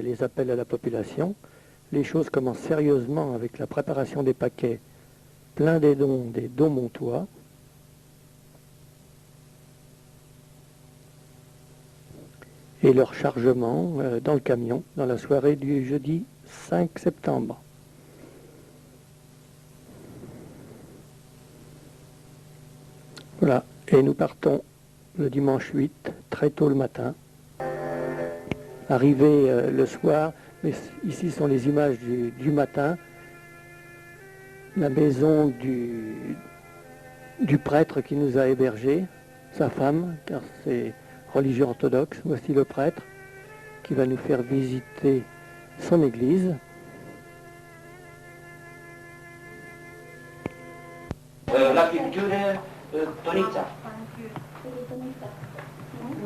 les appels à la population. Les choses commencent sérieusement avec la préparation des paquets pleins des dons montois. Et leur chargement dans le camion dans la soirée du jeudi 5 septembre. Voilà, et nous partons le dimanche 8, très tôt le matin. Arrivé le soir, mais ici sont les images du matin, la maison du prêtre qui nous a hébergés, sa femme, car c'est religieux orthodoxe. Voici le prêtre qui va nous faire visiter son église. La culture Tonica.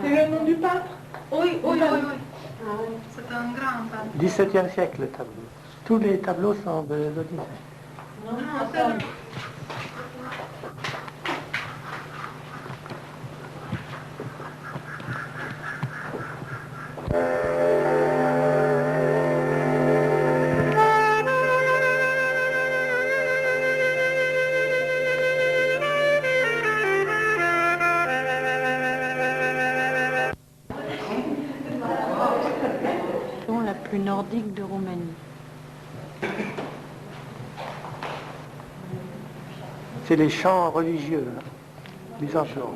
C'est le nom du peintre? Oui. C'est un grand peintre. 17e siècle, le tableau. Tous les tableaux sont de l'Odyssée. Non, c'est... la plus nordique de Roumanie. C'est les chants religieux, byzantins.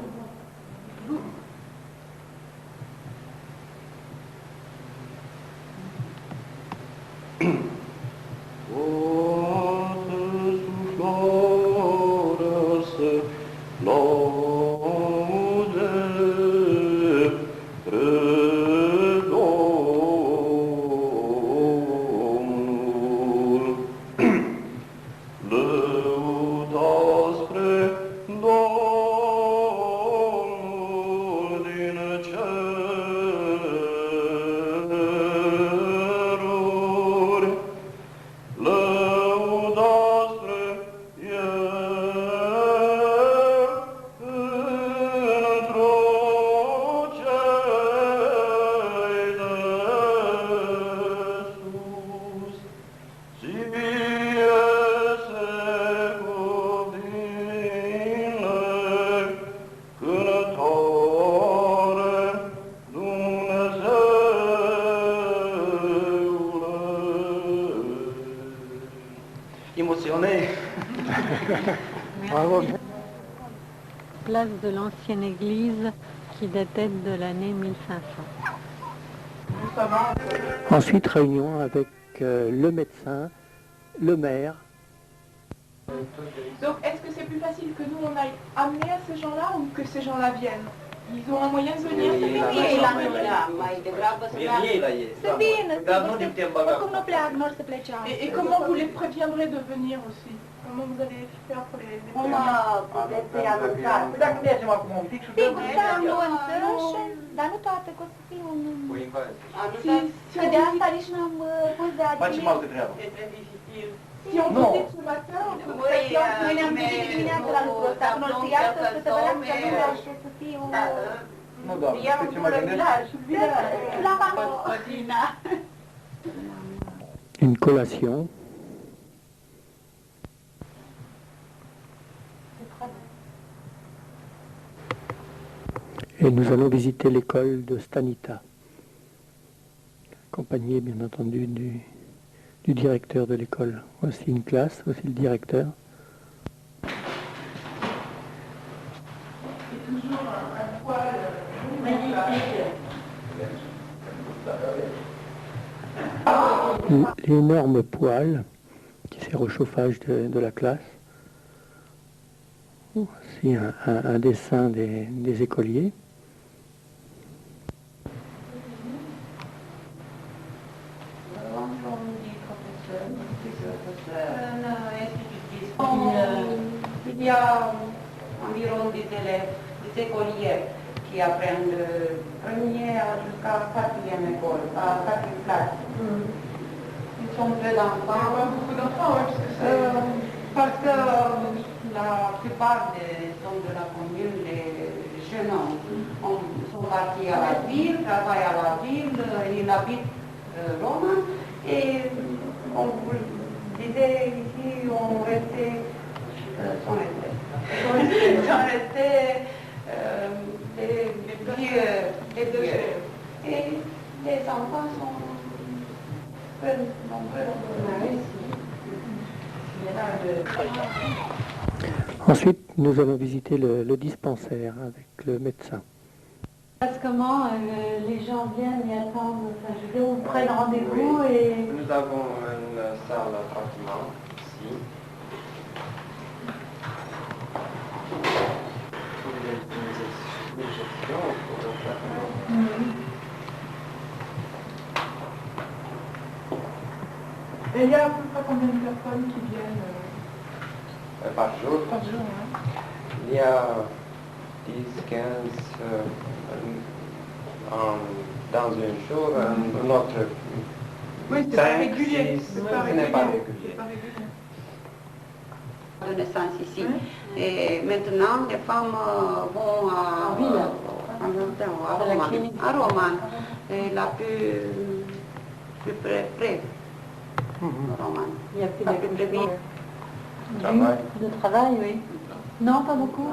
Émotionné. Bravo. Place de l'ancienne église qui datait de l'année 1500. Ensuite, réunion avec le médecin, le maire. Donc, est-ce que c'est plus facile que nous, on aille amener à ces gens-là ou que ces gens-là viennent? Ils ont un moyen de venir? Să vină, oricum nu pleacă, nu or să plece. Et comment vous les préviendrez de venir aussi? Comment vous allez faire pour les Sigur, să anunță, dar nu toate, că o să fie un... Că de asta nici n-am pus de admire. Si on vous dit ce matin, Noi ne-am gândit dimineața la lucrul ăsta, când o să iasă, să se vărească lumea și să fie un... Nu, doamne, știi ce mă gândesc? La bancă. Une collation. Et nous allons visiter l'école de Stanita, accompagné bien entendu du directeur de l'école. Voici une classe, voici le directeur. L'énorme poêle qui sert au chauffage de la classe. Voici un dessin des écoliers. Il y a environ des écoliers qui apprennent de première jusqu'à quatrième école, à quatrième classe. Ils sont peu d'enfants. beaucoup d'enfants, oui, Parce que la plupart des hommes de la commune, les jeunes hommes, sont partis à la ville, travaillent à la ville, ils habitent roman. Et on vous disait ici, on restait, les vieux. Et les enfants sont peu nombreux. Ensuite, nous allons visiter le dispensaire avec le médecin. Comment les gens viennent et attendent, enfin, je veux dire, on prenne rendez-vous et... Nous avons une salle d'appartement ici. Pour les injections, pour le traitement. Et il y a à peu près combien de personnes qui viennent Par jour. par jour, hein? Il y a 10, 15 dans un jour, un autre. Oui, c'est pas 5, régulier. 6, C'est pas ce n'est pas régulier. régulier. C'est pas régulier. De naissance ici. Et maintenant, les femmes vont à, En ville. à À la Roma. clinique. À Roma. Et la plus près. Roma. Il y a plus La plus près. Travail. de travail, oui. Non, pas beaucoup.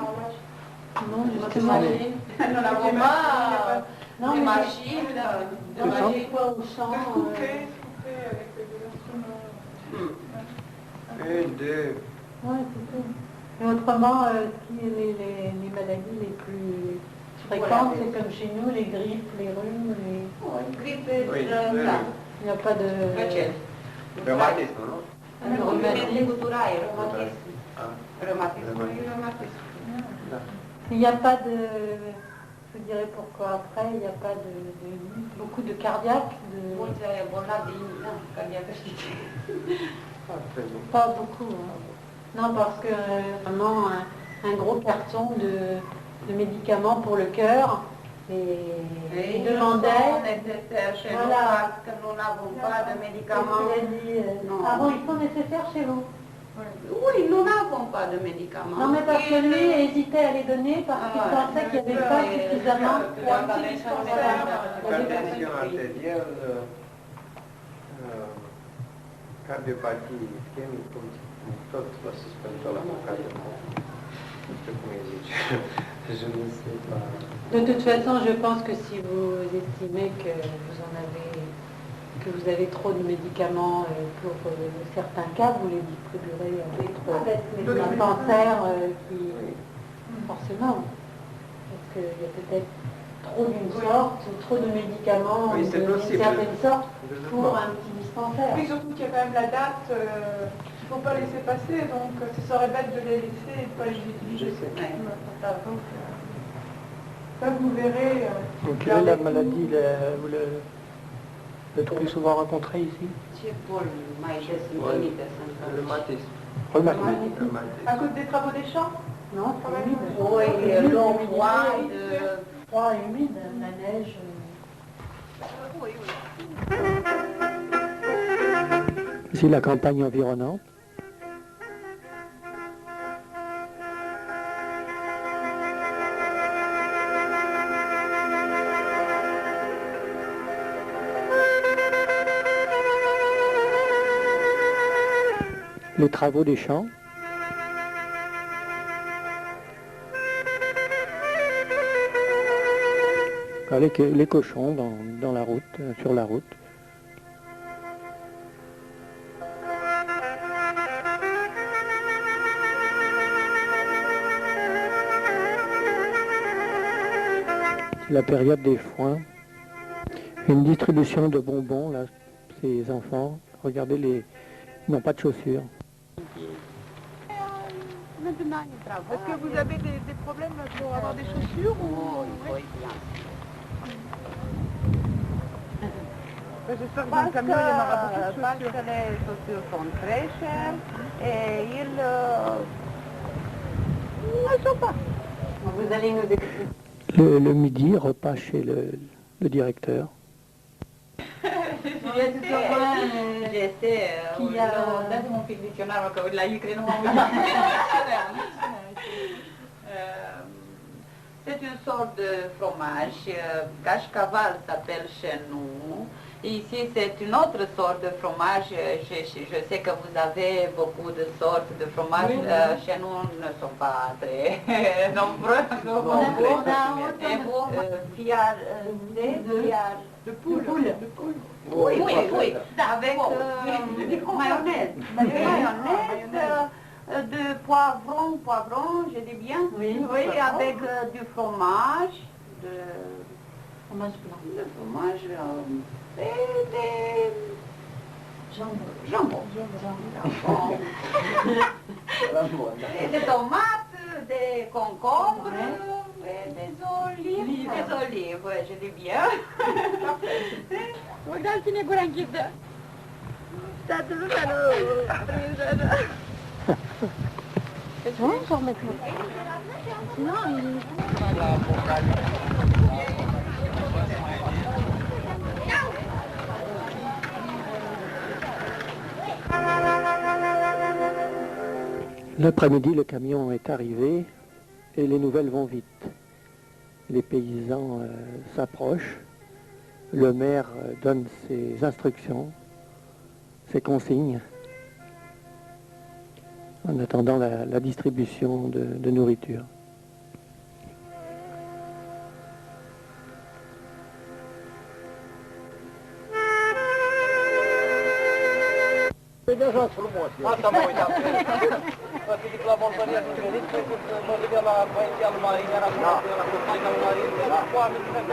Non, justement. Nous n'avons pas Non, de mais machines. on va aller quoi au champ De couper avec des instruments. 1, 2. Ouais, c'est tout. Et autrement, les maladies les plus fréquentes, c'est comme chez nous, les grippes, les rhumes, Grippe, Oui, il n'y a pas de... rhumatisme, non? Le rhumatisme. Il n'y a pas de... Je vous dirais pourquoi après, il n'y a pas de beaucoup de cardiaques, pas beaucoup. Hein. Non, parce que vraiment un gros carton de médicaments pour le cœur. Et il demandait... nécessaires chez nous Voilà. parce que nous n'avons pas de médicaments. Il a dit, Non. ah bon, ils sont nécessaires chez vous. Oui, nous n'avons pas de médicaments. Non, mais parce que lui hésitait à les donner parce qu'il pensait qu'il n'y avait pas suffisamment. Hypertension arterială, cardiopatie ischemică, tot la suspendul la cardiopatien. Nu știu cum îi zice. Je ne sais pas. De toute façon, je pense que si vous estimez que vous avez trop de médicaments pour certains cas, vous les distribuerez à d'autres dispensaires qui... Forcément. Parce qu'il y a peut-être trop d'une sorte, ou trop de médicaments Oui, c'est d'une possible. certaine sorte pour un petit dispensaire. Oui, surtout qu'il y a quand même la date qu'il ne faut pas laisser passer, donc ce serait bête de les laisser et de ne pas les utiliser. Donc, ça, vous verrez. Donc là, la maladie, vous le trouvez souvent rencontré ici? Ce boli mai des întâlnite sunt? Rhumatisme. Rhumatisme. À cause des travaux des champs? Non, c'est humide. Oui, l'eau froide. Froid et humide, la neige. Ici, la campagne environnante. Les travaux des champs. Les cochons dans la route, sur la route. C'est la période des foins. Une distribution de bonbons, là, ces enfants. Regardez, ils n'ont pas de chaussures. Est-ce que vous avez des problèmes pour avoir des chaussures ou... J'espère que dans le camion, il y en aura beaucoup de Parce chaussures. que les chaussures sont très chères et ils ne sont pas. Vous allez nous expliquer. Le midi, repas chez le directeur. Il y a tout au moins qui a... Dați-mă un pic dicționarul, că la Icre nu am C'est une sorte de fromage, cache-caval s'appelle chez nous, Ici, c'est une autre sorte de fromage. Je sais que vous avez beaucoup de sortes de fromage. Chez nous, ne sont pas très nombreux. De poule. Oui, avec mayonnaise. De poivron, je dis bien. Oui, avec du fromage. Fromage blanc. Le fromage et des jambon. Et des tomates, des concombres et des olives. Des olives, oui, je dis bien. Regarde cine gura închidă. Toată lumea nu... Non, j'en remets plus. Non, il... L'après-midi, le camion est arrivé et les nouvelles vont vite. Les paysans s'approchent, le maire donne ses instructions, ses consignes, en attendant la distribution de nourriture. Asta mă uitam. Mă gândit la Moldania din venit, mă gândeam la băieții al Marin, era cu la copaina al Marin, era cu oameni din venit.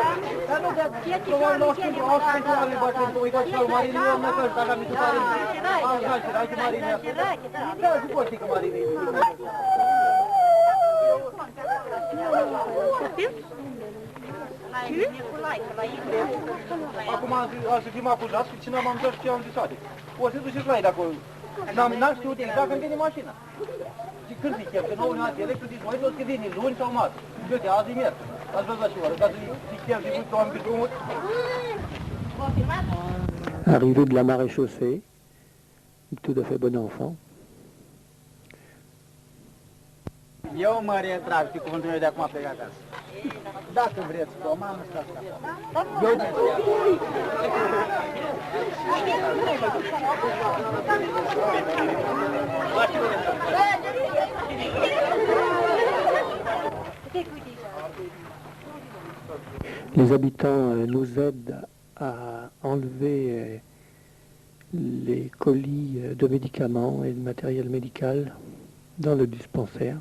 Dar nu, dar probabil nu știu, o să pentru oameni băieții, să uitați și al Marin, nu am năcăși, dacă am zis Marin. Am zis, era și Marin. Da, și poți ști că Marin e. Acum să fim acuzați că cine m-am zis ce am zis adică. O să duceți la ei de acolo. N-am știut exact când vine mașina. Și când zicem, că nouă ne-ați electul, zici, măi, toți că vine luni sau marți. Și uite, azi e miercuri. Ați văzut și oră, ca să zicem, zic, că am pe drumul. Arrivé de la maréchaussée, tout à fait bon enfant. Eu mă retrag, știi cuvântul meu de acum pleca acasă. Dacă vreți, o mamă, stați acasă. Eu Les habitants nous aident à enlever les colis de médicaments et de matériel médical dans le dispensaire.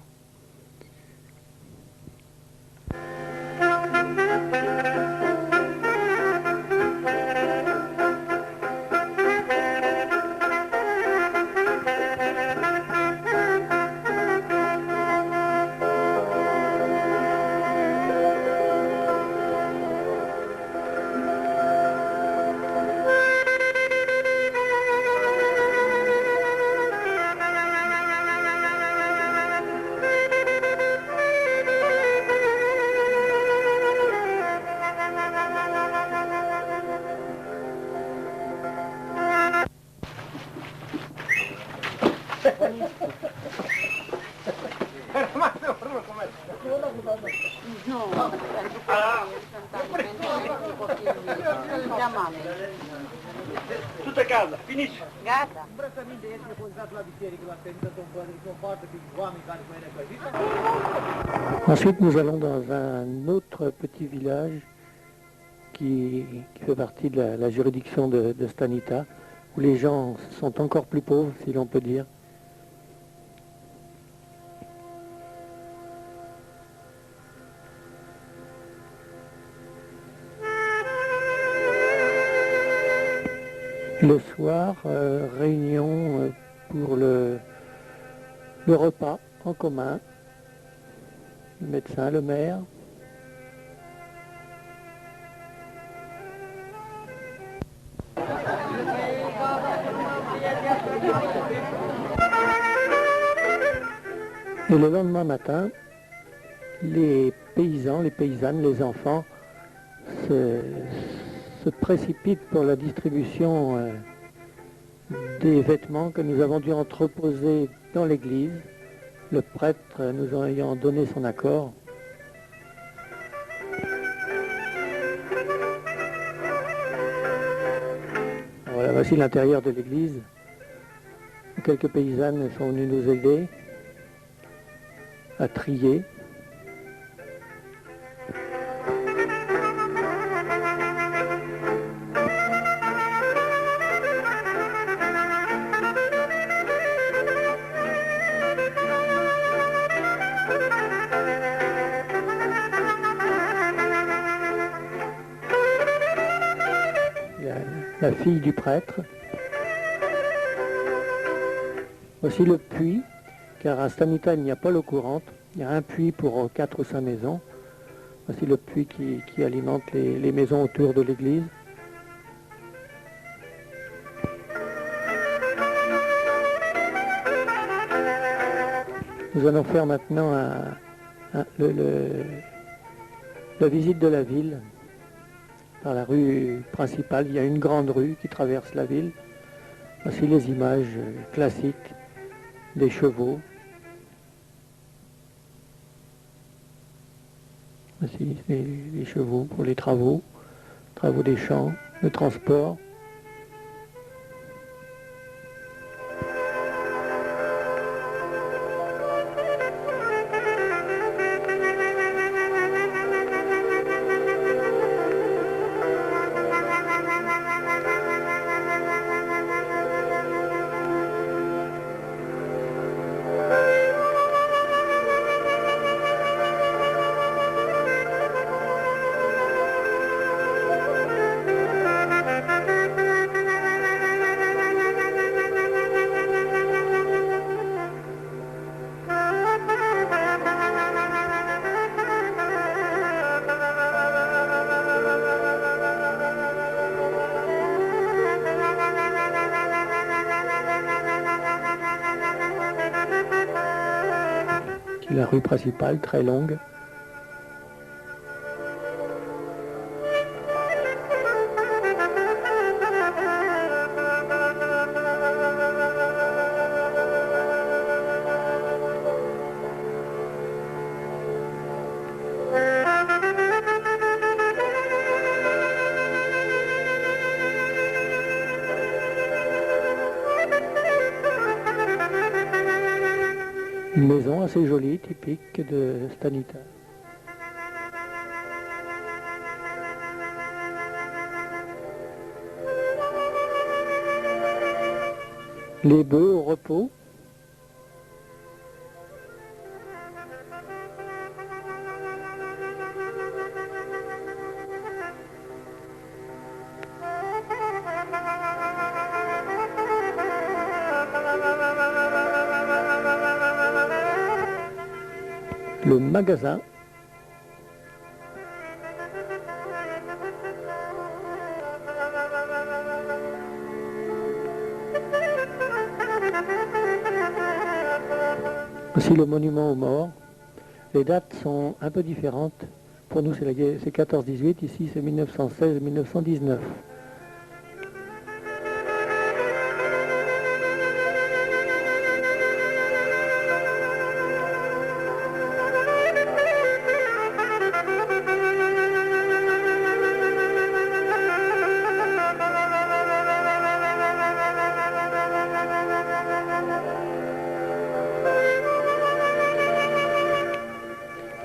Tută casa, finish! Gata. Îmbrăcăminte ești depozitat la biserică, la credință, ton poartă pe oameni care cu ele căzită. Ensuite, nous allons dans un autre petit village qui fait partie de la juridiction de Stanita, où les gens sont encore plus pauvres, si l'on peut dire. Le soir, réunion pour le repas en commun, le médecin, le maire. Et le lendemain matin, les paysans, les paysannes, les enfants se précipitent pour la distribution des vêtements que nous avons dû entreposer dans l'église, le prêtre nous ayant donné son accord. Voici l'intérieur de l'église. Quelques paysannes sont venues nous aider à trier. La fille du prêtre. Voici le puits, car à Stanita il n'y a pas l'eau courante. Il y a un puits pour 4 ou 5 maisons. Voici le puits qui alimente les maisons autour de l'église. Nous allons faire maintenant la visite de la ville. Par la rue principale, il y a une grande rue qui traverse la ville. Voici les images classiques des chevaux. Voici les chevaux pour les travaux des champs, le transport. La rue principale, très longue. Une maison assez jolie, typique de Stanita. Les bœufs au repos. Le magasin. Aussi le monument aux morts. Les dates sont un peu différentes. Pour nous, c'est 14-18, ici c'est 1916-1919.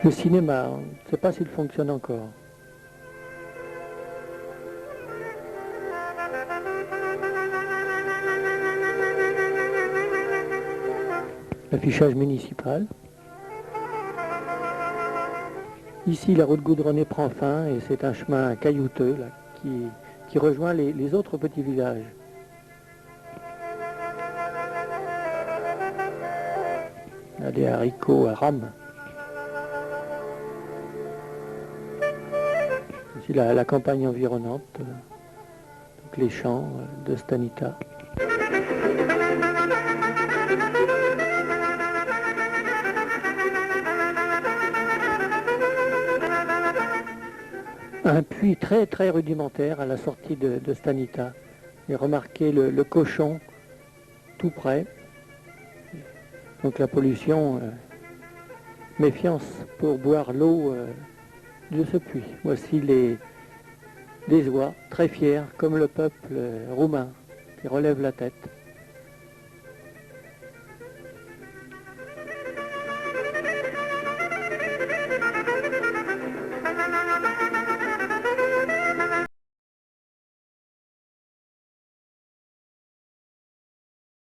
Le cinéma, on ne sait pas s'il fonctionne encore. L'affichage municipal. Ici, la route goudronnée prend fin et c'est un chemin caillouteux là, qui rejoint les autres petits villages. Il y a des haricots à rames. Ici la campagne environnante, donc les champs de Stanita. Un puits très très rudimentaire à la sortie de Stanita. Et remarquez le cochon tout près. Donc la pollution, méfiance pour boire l'eau de ce puits. Voici des oies très fiers comme le peuple roumain. qui relève la tête.